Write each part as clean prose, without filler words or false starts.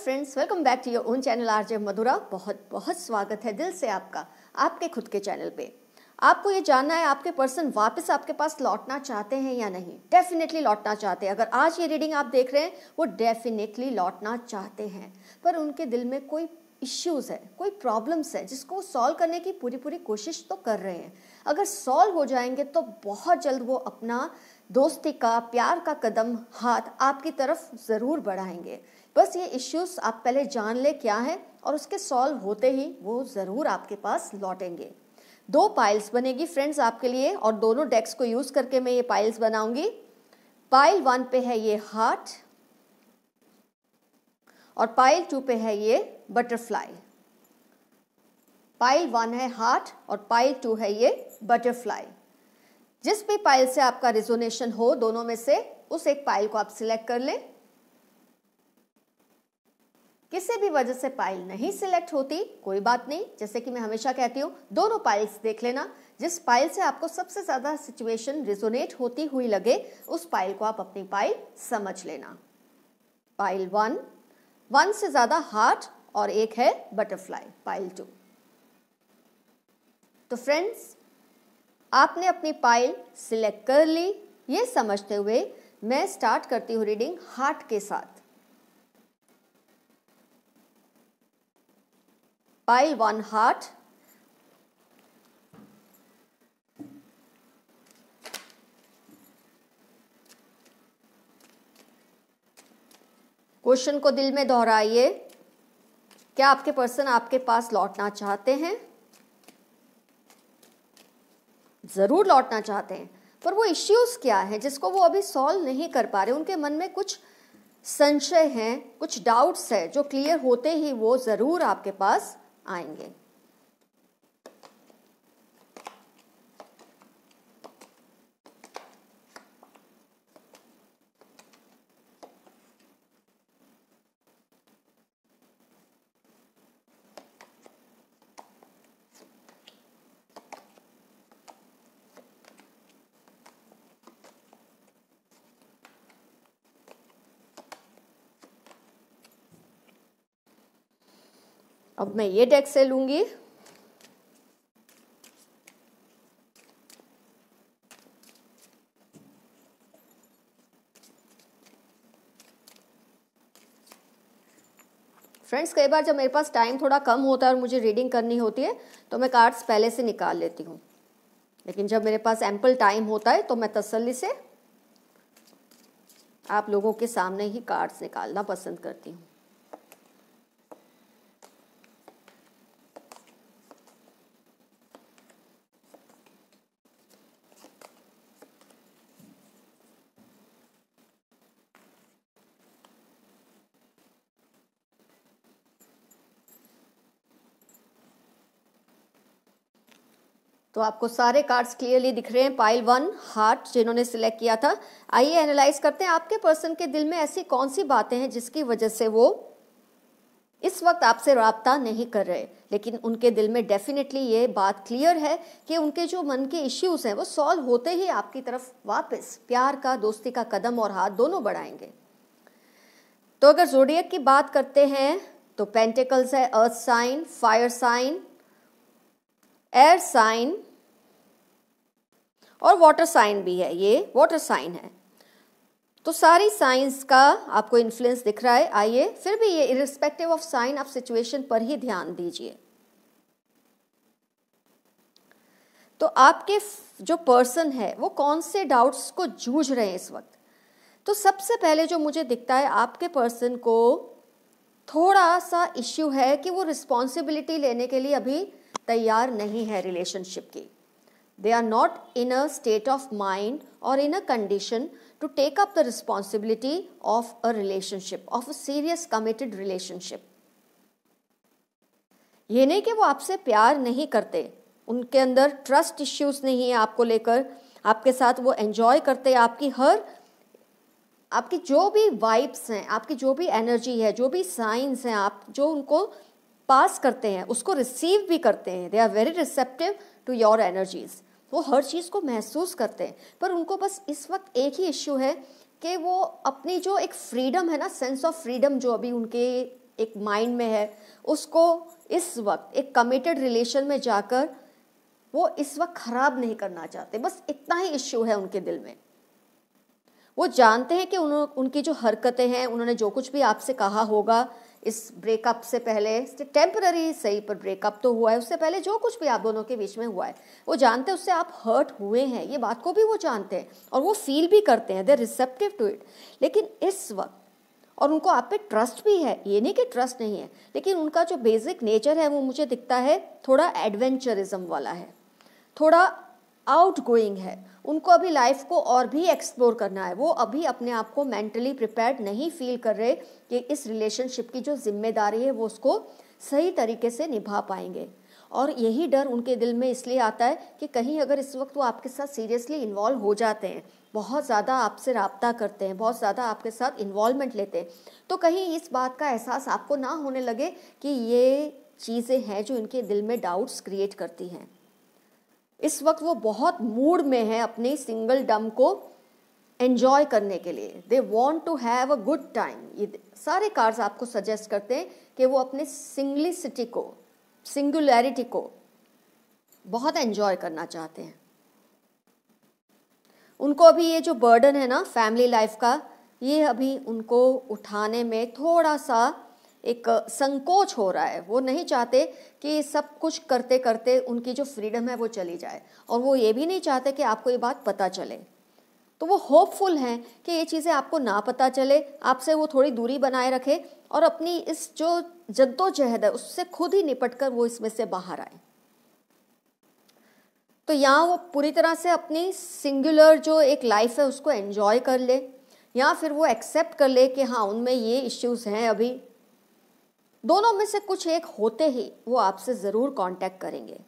Friends, welcome back to your own channel RJ Madhura. बहुत बहुत स्वागत है दिल से आपका आपके खुद के चैनल पे। आपको ये जानना है आपके पर्सन वापस आपके पास लौटना चाहते हैं या नहीं। डेफिनेटली लौटना चाहते हैं। अगर आज ये रीडिंग आप देख रहे हैं वो डेफिनेटली लौटना चाहते हैं, पर उनके दिल में कोई इश्यूज है, कोई प्रॉब्लम्स है जिसको सॉल्व करने की पूरी कोशिश तो कर रहे हैं। अगर सॉल्व हो जाएंगे तो बहुत जल्द वो अपना दोस्ती का, प्यार का कदम हाथ आपकी तरफ ज़रूर बढ़ाएंगे। बस ये इश्यूज आप पहले जान ले क्या है, और उसके सॉल्व होते ही वो ज़रूर आपके पास लौटेंगे। 2 पाइल्स बनेगी फ्रेंड्स आपके लिए, और दोनों डेक्स को यूज़ करके मैं ये पाइल्स बनाऊंगी। पाइल 1 पे है ये हार्ट, और पाइल 2 पे है ये बटरफ्लाई। पाइल 1 है हार्ट और पाइल 2 है ये बटरफ्लाई। जिस भी पाइल से आपका रिजोनेशन हो, दोनों में से उस एक पाइल को आप सिलेक्ट कर लें। किसी भी वजह से पाइल नहीं सिलेक्ट होती, कोई बात नहीं। जैसे कि मैं हमेशा कहती हूँ, दोनों पाइल्स देख लेना। जिस पाइल से आपको सबसे ज़्यादा सिचुएशन रिजोनेट होती हुई लगे, उस पाइल को आप अपनी पाइल समझ लेना। पाइल 1 से ज़्यादा हार्ट और एक है बटरफ्लाई, पाइल 2। तो फ्रेंड्स, आपने अपनी पाइल सिलेक्ट कर ली। ये समझते हुए मैं स्टार्ट करती हूँ रीडिंग हार्ट के साथ। पाइल 1 हार्ट, क्वेश्चन को दिल में दोहराइए। क्या आपके पर्सन आपके पास लौटना चाहते हैं? जरूर लौटना चाहते हैं, पर वो इश्यूज क्या है जिसको वो अभी सॉल्व नहीं कर पा रहे। उनके मन में कुछ संशय हैं, कुछ डाउट्स है, जो क्लियर होते ही वो जरूर आपके पास आएंगे। अब मैं ये डेक से लूंगी। फ्रेंड्स, कई बार जब मेरे पास टाइम थोड़ा कम होता है और मुझे रीडिंग करनी होती है तो मैं कार्ड्स पहले से निकाल लेती हूँ, लेकिन जब मेरे पास एम्पल टाइम होता है तो मैं तसल्ली से आप लोगों के सामने ही कार्ड्स निकालना पसंद करती हूँ। तो आपको सारे कार्ड्स क्लियरली दिख रहे हैं। पाइल 1 हार्ट जिन्होंने सिलेक्ट किया था। आइए एनालाइज करते हैं आपके पर्सन के दिल में ऐसी कौन सी बातें हैं जिसकी वजह से वो इस वक्त आपसे राब्ता नहीं कर रहे, लेकिन उनके दिल में डेफिनेटली ये बात क्लियर है कि उनके जो मन के इश्यूज हैं वो सॉल्व होते ही आपकी तरफ वापस प्यार का, दोस्ती का कदम और हाथ दोनों बढ़ाएंगे। तो अगर ज़ोडिएक की बात करते हैं तो पेंटिकल्स है, earth sign, fire sign, air sign और वाटर साइन भी है। ये वाटर साइन है। तो सारी साइंस का आपको इन्फ्लुएंस दिख रहा है। आइए फिर भी ये इरिस्पेक्टिव ऑफ साइन आप सिचुएशन पर ही ध्यान दीजिए। तो आपके जो पर्सन है वो कौन से डाउट्स को जूझ रहे हैं इस वक्त। तो सबसे पहले जो मुझे दिखता है, आपके पर्सन को थोड़ा सा इश्यू है कि वो रिस्पॉन्सिबिलिटी लेने के लिए अभी तैयार नहीं है रिलेशनशिप की। They are not in a state of mind or in a condition to take up the responsibility of a relationship, of a serious committed relationship. ये नहीं कि वो आपसे प्यार नहीं करते, उनके अंदर ट्रस्ट इश्यूज नहीं है आपको लेकर, आपके साथ वो एंजॉय करते हैं आपकी जो भी वाइब्स हैं, आपकी जो भी एनर्जी है, जो भी साइंस हैं, आप जो उनको पास करते हैं उसको रिसीव भी करते हैं। They are very receptive to your energies. वो हर चीज़ को महसूस करते हैं, पर उनको बस इस वक्त एक ही इश्यू है कि वो अपनी जो एक फ्रीडम है ना, सेंस ऑफ फ्रीडम जो अभी उनके एक माइंड में है, उसको इस वक्त एक कमिटेड रिलेशन में जाकर वो इस वक्त खराब नहीं करना चाहते। बस इतना ही इश्यू है उनके दिल में। वो जानते हैं कि उनकी जो हरकतें हैं, उन्होंने जो कुछ भी आपसे कहा होगा इस ब्रेकअप से पहले, टेम्पररी सही पर ब्रेकअप तो हुआ है, उससे पहले जो कुछ भी आप दोनों के बीच में हुआ है, वो जानते हैं उससे आप हर्ट हुए हैं, ये बात को भी वो जानते हैं और वो फील भी करते हैं, they are receptive to it. लेकिन इस वक्त और उनको आप पे ट्रस्ट भी है, ये नहीं कि ट्रस्ट नहीं है, लेकिन उनका जो बेसिक नेचर है वो मुझे दिखता है थोड़ा एडवेंचरिज्म वाला है, थोड़ा आउट गोइंग है। उनको अभी लाइफ को और भी एक्सप्लोर करना है। वो अभी अपने आप को मेंटली प्रिपेयर्ड नहीं फील कर रहे कि इस रिलेशनशिप की जो जिम्मेदारी है वो उसको सही तरीके से निभा पाएंगे। और यही डर उनके दिल में इसलिए आता है कि कहीं अगर इस वक्त वो आपके साथ सीरियसली इन्वॉल्व हो जाते हैं, बहुत ज़्यादा आपसे राब्ता करते हैं, बहुत ज़्यादा आपके साथ इन्वॉल्वमेंट लेते हैं, तो कहीं इस बात का एहसास आपको ना होने लगे कि ये चीज़ें हैं जो इनके दिल में डाउट्स क्रिएट करती हैं। इस वक्त वो बहुत मूड में है अपने सिंगल डम को एंजॉय करने के लिए। They want to have a good time. ये सारे कार्ड्स आपको सजेस्ट करते हैं कि वो अपने सिंगलिसिटी को, सिंगुलैरिटी को बहुत एंजॉय करना चाहते हैं। उनको अभी ये जो बर्डन है ना फैमिली लाइफ का, ये अभी उनको उठाने में थोड़ा सा एक संकोच हो रहा है। वो नहीं चाहते कि सब कुछ करते करते उनकी जो फ्रीडम है वो चली जाए, और वो ये भी नहीं चाहते कि आपको ये बात पता चले। तो वो होपफुल हैं कि ये चीज़ें आपको ना पता चले, आपसे वो थोड़ी दूरी बनाए रखे और अपनी इस जो जद्दोजहद है उससे खुद ही निपट कर वो इसमें से बाहर आए। तो यहाँ वो पूरी तरह से अपनी सिंगुलर जो एक लाइफ है उसको एंजॉय कर ले, या फिर वो एक्सेप्ट कर ले कि हाँ उनमें ये इश्यूज हैं। अभी दोनों में से कुछ एक होते ही वो आपसे ज़रूर कांटेक्ट करेंगे।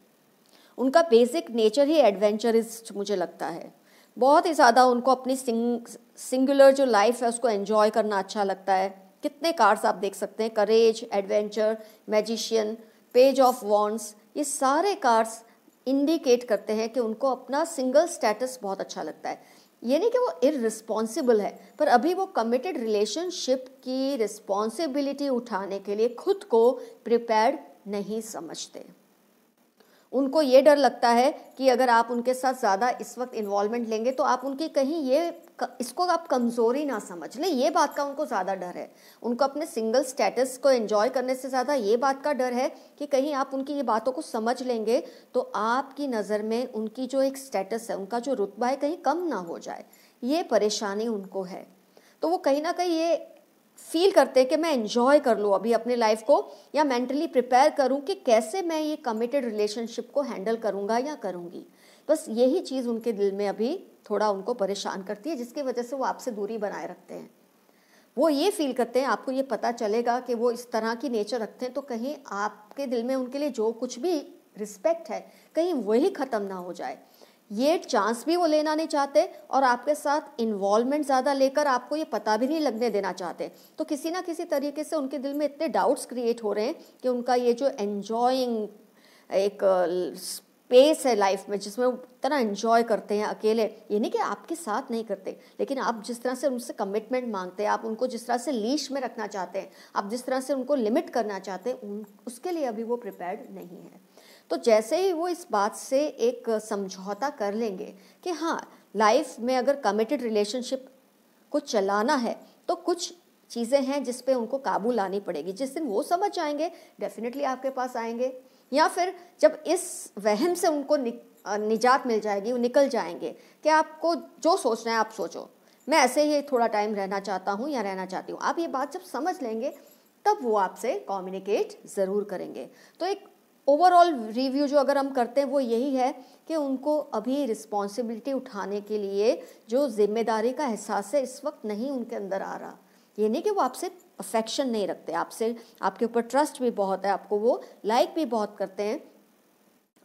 उनका बेसिक नेचर ही एडवेंचरिस्ट मुझे लगता है। बहुत ही ज़्यादा उनको अपनी सिंगुलर जो लाइफ है उसको एंजॉय करना अच्छा लगता है। कितने कार्ड्स आप देख सकते हैं, courage, adventure, magician, page of wands, ये सारे कार्ड्स इंडिकेट करते हैं कि उनको अपना सिंगल स्टेटस बहुत अच्छा लगता है। ये नहीं कि वो इररिस्पॉन्सिबल है, पर अभी वो कमिटेड रिलेशनशिप की रिस्पॉन्सिबिलिटी उठाने के लिए खुद को प्रिपेयर्ड नहीं समझते। उनको ये डर लगता है कि अगर आप उनके साथ ज़्यादा इस वक्त इन्वॉल्वमेंट लेंगे तो आप उनकी कहीं इसको आप कमज़ोरी ना समझ लें, ये बात का उनको ज़्यादा डर है। उनको अपने सिंगल स्टेटस को एंजॉय करने से ज़्यादा ये बात का डर है कि कहीं आप उनकी ये बातों को समझ लेंगे तो आपकी नज़र में उनकी जो एक स्टेटस है, उनका जो रुतबा है, कहीं कम ना हो जाए। ये परेशानी उनको है। तो वो कहीं ना कहीं ये फील करते हैं कि मैं एंजॉय कर लूँ अभी अपनी लाइफ को, या मेंटली प्रिपेयर करूँ कि कैसे मैं ये कमिटेड रिलेशनशिप को हैंडल करूँगा या करूँगी। बस यही चीज़ उनके दिल में अभी थोड़ा उनको परेशान करती है, जिसकी वजह से वो आपसे दूरी बनाए रखते हैं। वो ये फील करते हैं, आपको ये पता चलेगा कि वो इस तरह की नेचर रखते हैं तो कहीं आपके दिल में उनके लिए जो कुछ भी रिस्पेक्ट है कहीं वही ख़त्म ना हो जाए। ये चांस भी वो लेना नहीं चाहते और आपके साथ इन्वॉल्वमेंट ज़्यादा लेकर आपको ये पता भी नहीं लगने देना चाहते। तो किसी ना किसी तरीके से उनके दिल में इतने डाउट्स क्रिएट हो रहे हैं कि उनका ये जो एन्जॉइंग एक स्पेस है लाइफ में जिसमें वो इतना एंजॉय करते हैं अकेले, ये नहीं कि आपके साथ नहीं करते, लेकिन आप जिस तरह से उनसे कमिटमेंट मांगते हैं, आप उनको जिस तरह से लीश में रखना चाहते हैं, आप जिस तरह से उनको लिमिट करना चाहते हैं, उसके लिए अभी वो प्रिपेयर्ड नहीं है। तो जैसे ही वो इस बात से एक समझौता कर लेंगे कि हाँ लाइफ में अगर कमिटेड रिलेशनशिप को चलाना है तो कुछ चीज़ें हैं जिस पे उनको काबू लानी पड़ेगी। जिस दिन वो समझ जाएंगे डेफिनेटली आपके पास आएंगे, या फिर जब इस वहम से उनको निजात मिल जाएगी, वो निकल जाएंगे कि आपको जो सोचना है आप सोचो, मैं ऐसे ही थोड़ा टाइम रहना चाहता हूँ या रहना चाहती हूँ। आप ये बात जब समझ लेंगे तब वो आपसे कम्युनिकेट ज़रूर करेंगे। तो एक ओवरऑल रिव्यू जो अगर हम करते हैं वो यही है कि उनको अभी रिस्पॉन्सिबिलिटी उठाने के लिए जो जिम्मेदारी का एहसास है इस वक्त नहीं उनके अंदर आ रहा। ये नहीं कि वो आपसे अफेक्शन नहीं रखते, आपसे आपके ऊपर ट्रस्ट भी बहुत है, आपको वो लाइक भी बहुत करते हैं,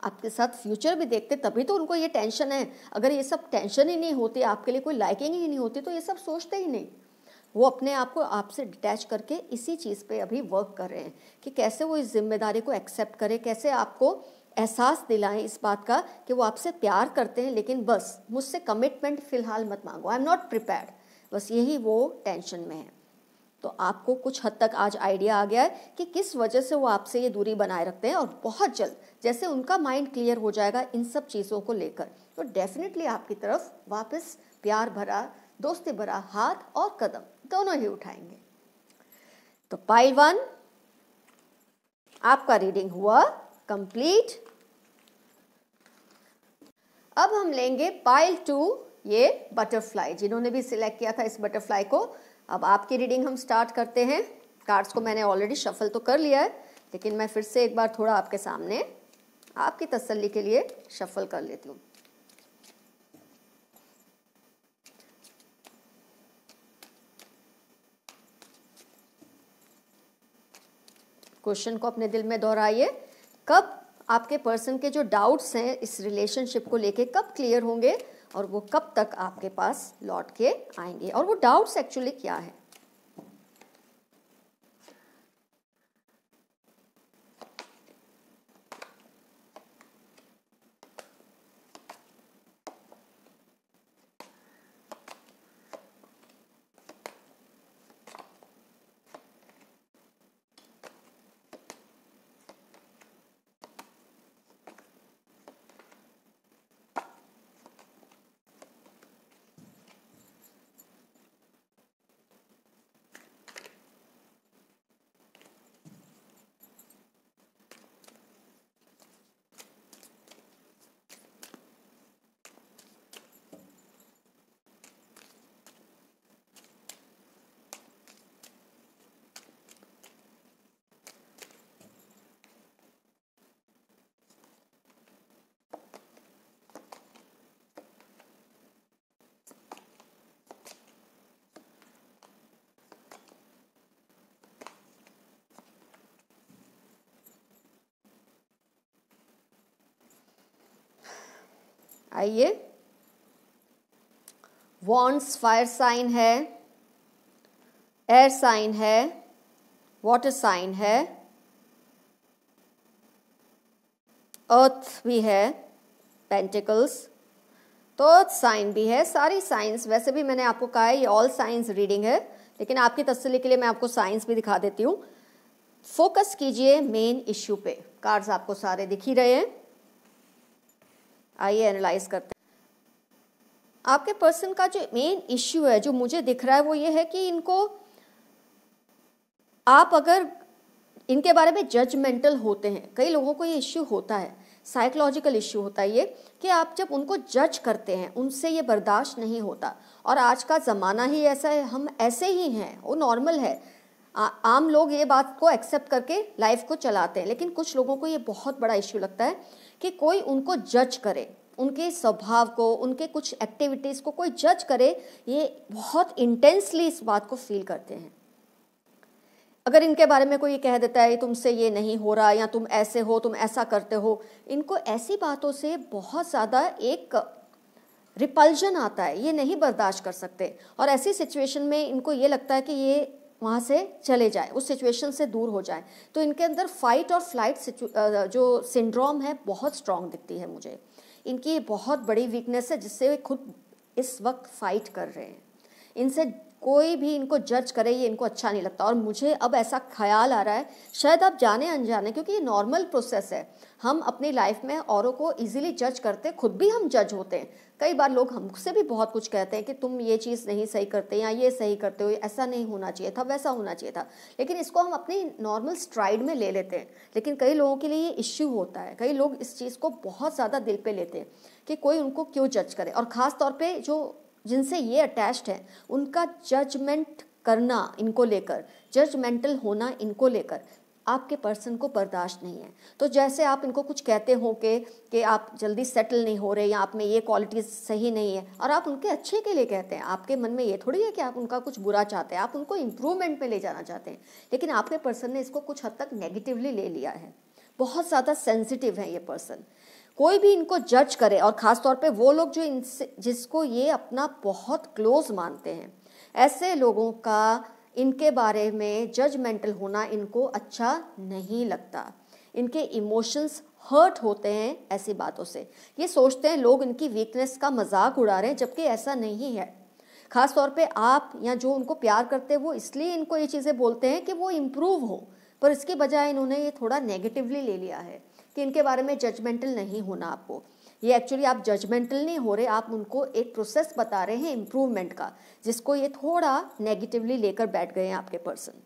आपके साथ फ्यूचर भी देखते, तभी तो उनको ये टेंशन है। अगर ये सब टेंशन ही नहीं होती, आपके लिए कोई लाइकिंग ही नहीं होती, तो ये सब सोचते ही नहीं। वो अपने आप को आपसे डिटैच करके इसी चीज़ पे अभी वर्क कर रहे हैं कि कैसे वो इस जिम्मेदारी को एक्सेप्ट करें, कैसे आपको एहसास दिलाएं इस बात का कि वो आपसे प्यार करते हैं, लेकिन बस मुझसे कमिटमेंट फ़िलहाल मत मांगो, आई एम नॉट प्रिपेयर्ड। बस यही वो टेंशन में है। तो आपको कुछ हद तक आज आइडिया आ गया है कि किस वजह से वो आपसे ये दूरी बनाए रखते हैं, और बहुत जल्द जैसे उनका माइंड क्लियर हो जाएगा इन सब चीज़ों को लेकर, तो डेफिनेटली आपकी तरफ वापस प्यार भरा, दोस्ती भरा हाथ और कदम दोनों ही उठाएंगे। तो पाइल 1 आपका रीडिंग हुआ कंप्लीट। अब हम लेंगे पाइल 2, ये बटरफ्लाई, जिन्होंने भी सिलेक्ट किया था इस बटरफ्लाई को। अब आपकी रीडिंग हम स्टार्ट करते हैं। कार्ड्स को मैंने ऑलरेडी शफल तो कर लिया है, लेकिन मैं फिर से एक बार थोड़ा आपके सामने आपकी तसल्ली के लिए शफल कर लेती हूँ। क्वेश्चन को अपने दिल में दोहराइए, कब आपके पर्सन के जो डाउट्स हैं इस रिलेशनशिप को लेके कब क्लियर होंगे, और वो कब तक आपके पास लौट के आएंगे, और वो डाउट्स एक्चुअली क्या है। आइए, वॉन्ड्स फायर साइन है, एयर साइन है, वाटर साइन है, अर्थ भी है, पेंटिकल्स, तो अर्थ साइन भी है। सारी साइंस, वैसे भी मैंने आपको कहा है ये ऑल साइंस रीडिंग है, लेकिन आपकी तसल्ली के लिए मैं आपको साइंस भी दिखा देती हूँ। फोकस कीजिए मेन इश्यू पे। कार्ड्स आपको सारे दिख ही रहे हैं, आइए एनालाइज करते हैं। आपके पर्सन का जो मेन इश्यू है, जो मुझे दिख रहा है, वो ये है कि इनको, आप अगर इनके बारे में जजमेंटल होते हैं, कई लोगों को ये इश्यू होता है, साइकोलॉजिकल इश्यू होता है ये, कि आप जब उनको जज करते हैं उनसे ये बर्दाश्त नहीं होता। और आज का ज़माना ही ऐसा है, हम ऐसे ही हैं, वो नॉर्मल है। आम लोग ये बात को एक्सेप्ट करके लाइफ को चलाते हैं, लेकिन कुछ लोगों को ये बहुत बड़ा इश्यू लगता है कि कोई उनको जज करे, उनके स्वभाव को, उनके कुछ एक्टिविटीज़ को कोई जज करे, ये बहुत इंटेंसली इस बात को फील करते हैं। अगर इनके बारे में कोई कह देता है तुमसे ये नहीं हो रहा, या तुम ऐसे हो, तुम ऐसा करते हो, इनको ऐसी बातों से बहुत ज़्यादा एक रिपल्जन आता है, ये नहीं बर्दाश्त कर सकते। और ऐसी सिचुएशन में इनको ये लगता है कि ये वहाँ से चले जाए, उस सिचुएशन से दूर हो जाए। तो इनके अंदर फाइट और फ्लाइट जो सिंड्रोम है बहुत स्ट्रॉन्ग दिखती है मुझे। इनकी बहुत बड़ी वीकनेस है जिससे वे खुद इस वक्त फाइट कर रहे हैं। इनसे कोई भी इनको जज करे ये इनको अच्छा नहीं लगता। और मुझे अब ऐसा ख्याल आ रहा है, शायद आप जाने अनजाने, क्योंकि ये नॉर्मल प्रोसेस है, हम अपनी लाइफ में औरों को इजीली जज करते, खुद भी हम जज होते हैं। कई बार लोग हमसे भी बहुत कुछ कहते हैं कि तुम ये चीज़ नहीं सही करते, या ये सही करते हो, ऐसा नहीं होना चाहिए था, वैसा होना चाहिए था, लेकिन इसको हम अपनी नॉर्मल स्ट्राइड में ले लेते हैं। लेकिन कई लोगों के लिए ये इश्यू होता है, कई लोग इस चीज़ को बहुत ज़्यादा दिल पे लेते हैं कि कोई उनको क्यों जज करे। और ख़ास तौर पे जो जिनसे ये अटैच्ड है, उनका जजमेंट करना इनको लेकर, जजमेंटल होना इनको लेकर आपके पर्सन को बर्दाश्त नहीं है। तो जैसे आप इनको कुछ कहते हो कि आप जल्दी सेटल नहीं हो रहे, या आप में ये क्वालिटीज़ सही नहीं है, और आप उनके अच्छे के लिए कहते हैं, आपके मन में ये थोड़ी है कि आप उनका कुछ बुरा चाहते हैं, आप उनको इम्प्रूवमेंट में ले जाना चाहते हैं। लेकिन आपके पर्सन ने इसको कुछ हद तक नेगेटिवली ले लिया है, बहुत ज़्यादा सेंसिटिव है ये पर्सन। कोई भी इनको जज करे, और ख़ास तौर पे वो लोग जो इनसे, जिसको ये अपना बहुत क्लोज मानते हैं, ऐसे लोगों का इनके बारे में जजमेंटल होना इनको अच्छा नहीं लगता। इनके इमोशंस हर्ट होते हैं ऐसी बातों से। ये सोचते हैं लोग इनकी वीकनेस का मजाक उड़ा रहे हैं, जबकि ऐसा नहीं है। खास तौर पे आप या जो उनको प्यार करते हैं वो इसलिए इनको ये चीज़ें बोलते हैं कि वो इम्प्रूव हो, पर इसके बजाय इन्होंने ये थोड़ा नेगेटिवली ले लिया है कि इनके बारे में जजमेंटल नहीं होना आपको। ये एक्चुअली आप जजमेंटल नहीं हो रहे, आप उनको एक प्रोसेस बता रहे हैं इम्प्रूवमेंट का, जिसको ये थोड़ा नेगेटिवली लेकर बैठ गए हैं आपके पर्सन।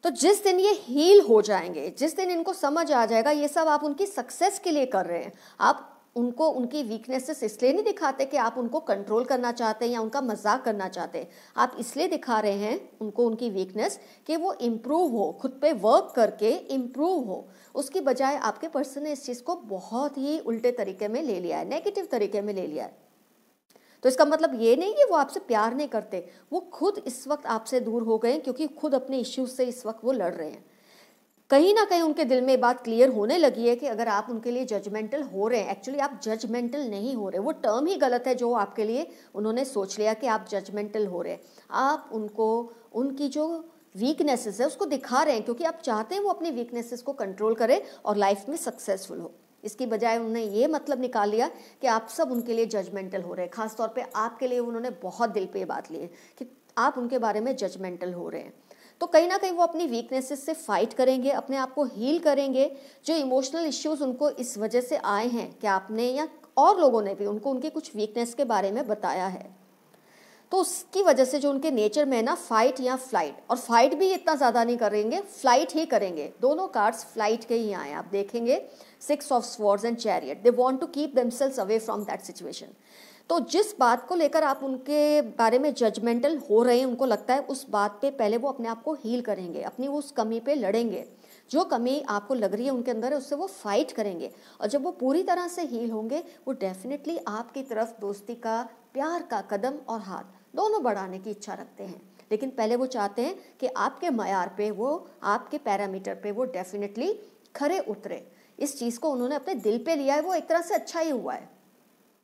तो जिस दिन ये हील हो जाएंगे, जिस दिन इनको समझ आ जाएगा ये सब आप उनकी सक्सेस के लिए कर रहे हैं, आप उनको उनकी वीकनेसेस इसलिए नहीं दिखाते कि आप उनको कंट्रोल करना चाहते हैं या उनका मजाक करना चाहते हैं, आप इसलिए दिखा रहे हैं उनको उनकी वीकनेस कि वो इम्प्रूव हो, खुद पे वर्क करके इम्प्रूव हो। उसकी बजाय आपके पर्सन ने इस चीज़ को बहुत ही उल्टे तरीके में ले लिया है, नेगेटिव तरीके में ले लिया है। तो इसका मतलब ये नहीं कि वो आपसे प्यार नहीं करते, वो खुद इस वक्त आपसे दूर हो गए क्योंकि खुद अपने इश्यूज से इस वक्त वो लड़ रहे हैं। कहीं ना कहीं उनके दिल में बात क्लियर होने लगी है कि अगर आप उनके लिए जजमेंटल हो रहे हैं, एक्चुअली आप जजमेंटल नहीं हो रहे, वो टर्म ही गलत है जो आपके लिए उन्होंने सोच लिया कि आप जजमेंटल हो रहे हैं। आप उनको उनकी जो वीकनेसेस है उसको दिखा रहे हैं क्योंकि आप चाहते हैं वो अपनी वीकनेसेस को कंट्रोल करे और लाइफ में सक्सेसफुल हो। इसकी बजाय उन्होंने ये मतलब निकाल लिया कि आप सब उनके लिए जजमेंटल हो रहे हैं। खासतौर पे आपके लिए उन्होंने बहुत दिल पे बात ली है कि आप उनके बारे में जजमेंटल हो रहे हैं। तो कहीं ना कहीं वो अपनी वीकनेसेस से फाइट करेंगे, अपने आप को हील करेंगे। जो इमोशनल इश्यूज उनको इस वजह से आए हैं कि आपने या और लोगों ने भी उनको उनकी कुछ वीकनेस के बारे में बताया है, तो उसकी वजह से जो उनके नेचर में है ना, फाइट या फ्लाइट, और फाइट भी इतना ज़्यादा नहीं करेंगे, फ्लाइट ही करेंगे। दोनों कार्ड्स फ्लाइट के ही आए हैं, आप देखेंगे 6 of swords and chariot. They want to keep themselves away from that situation. तो जिस बात को लेकर आप उनके बारे में जजमेंटल हो रहे हैं, उनको लगता है उस बात पे पहले वो अपने आप को हील करेंगे, अपनी उस कमी पे लड़ेंगे। जो कमी आपको लग रही है उनके अंदर है उससे वो फाइट करेंगे, और जब वो पूरी तरह से हील होंगे वो डेफिनेटली आपकी तरफ दोस्ती का, प्यार का कदम और हाथ दोनों बढ़ाने की इच्छा रखते हैं। लेकिन पहले वो चाहते हैं कि आपके मयार पे, वो आपके पैरामीटर पे वो डेफिनेटली खरे उतरे। इस चीज़ को उन्होंने अपने दिल पे लिया है, वो एक तरह से अच्छा ही हुआ है।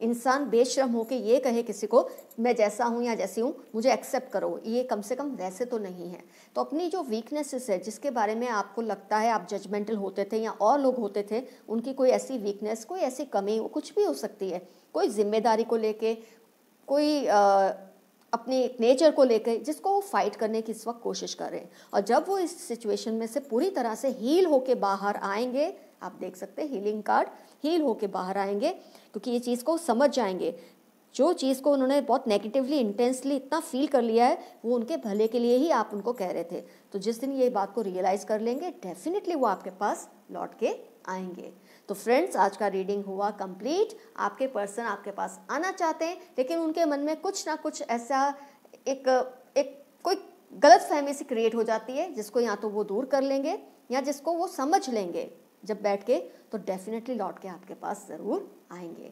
इंसान बेशर्म हो के ये कहे किसी को मैं जैसा हूँ या जैसी हूँ मुझे एक्सेप्ट करो, ये कम से कम वैसे तो नहीं है। तो अपनी जो वीकनेसेस है, जिसके बारे में आपको लगता है आप जजमेंटल होते थे या और लोग होते थे, उनकी कोई ऐसी वीकनेस, कोई ऐसी कमी, कुछ भी हो सकती है, कोई जिम्मेदारी को लेके, कोई अपने नेचर को लेकर, जिसको वो फाइट करने की इस वक्त कोशिश कर रहे हैं। और जब वो इस सिचुएशन में से पूरी तरह से हील होके बाहर आएंगे, आप देख सकते हैं हीलिंग कार्ड, हील होके बाहर आएंगे क्योंकि ये चीज़ को समझ जाएंगे। जो चीज़ को उन्होंने बहुत नेगेटिवली, इंटेंसली इतना फील कर लिया है, वो उनके भले के लिए ही आप उनको कह रहे थे। तो जिस दिन ये बात को रियलाइज़ कर लेंगे, डेफिनेटली वो आपके पास लौट के आएंगे। तो फ्रेंड्स, आज का रीडिंग हुआ कंप्लीट। आपके पर्सन आपके पास आना चाहते हैं, लेकिन उनके मन में कुछ ना कुछ ऐसा एक कोई गलत फहमी सी क्रिएट हो जाती है, जिसको या तो वो दूर कर लेंगे या जिसको वो समझ लेंगे जब बैठ के, तो डेफिनेटली लौट के आपके पास ज़रूर आएंगे।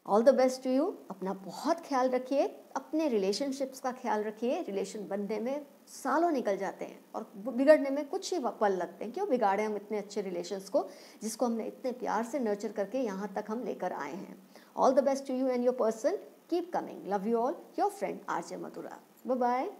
All the best to you. अपना बहुत ख्याल रखिए, अपने रिलेशनशिप्स का ख्याल रखिए। रिलेशन बनने में सालों निकल जाते हैं और बिगड़ने में कुछ ही पल लगते हैं। क्यों बिगाड़े हम इतने अच्छे रिलेशंस को, जिसको हमने इतने प्यार से नर्चर करके यहाँ तक हम लेकर आए हैं। All the best to you and your person. Keep coming. Love you all. Your friend RJ Madhura. Bye bye.